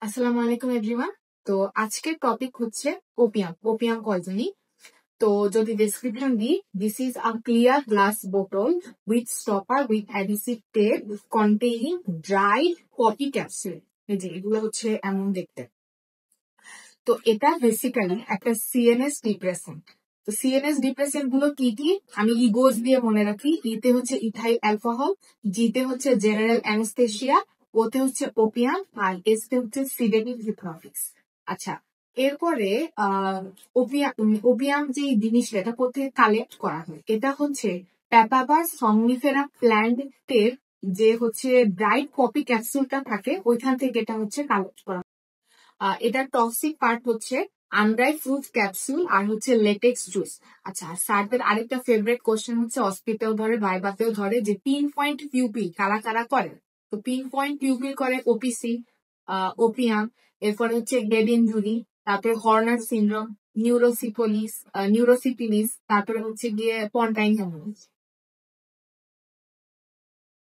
আসসালামু আলাইকুম এভরিওয়ান। তো আজকের টপিক হচ্ছে ওপিয়াম পয়জনিং। তো যদি ডেসক্রিপশন দিই, this is a clear glass bottle with stopper with adhesive tape containing dried poppy capsule. এই যে এগুলো হচ্ছে এমন দেখতে। তো এটা বেসিক্যালি একটা সিএনএস ডিপ্রেসেন্ট। তো সিএনএস ডিপ্রেসেন্ট গুলো কি কি আমি ইগোজ দিয়ে মনে রাখি। ইতে হচ্ছে ইথাইল অ্যালকোহল, জিতে হচ্ছে জেনারেল অ্যানেস্থেশিয়া, ওতে হচ্ছে ওপিয়াম, আর এসতে হচ্ছে সিডেটিভ হিপনোটিক্স। আচ্ছা, এরপরে ওপিয়াম যে জিনিসটা এটা কোথায় কালেক্ট করা হয়, এটা হচ্ছে প্যাপাভাস সমনিফেরা প্ল্যান্টের যে হচ্ছে ড্রাইড পপি ক্যাপসুলটা থাকে ওইখান থেকে এটা হচ্ছে কালেক্ট করা। এটার টক্সিক পার্ট হচ্ছে আনড্রাইড ফ্রুট ক্যাপসুল আর হচ্ছে লেটেক্স জুস। আচ্ছা, স্যারদের আরেকটা ফেভারিট কোশ্চেন হচ্ছে হসপিটাল ধরে ভাইবাতেও ধরে যে পিন পয়েন্ট পিউপিল কারা কারা করে। তো পিন পয়েন্ট পিউপিল করে ওপিসি, ওপিয়াম, এরপরে হচ্ছে হেড ইনজুরি, তারপরে হর্নার সিনড্রোম, নিউরোসিপিলিস, তারপরে হচ্ছে গিয়ে পন্টাইন হেমোরেজ।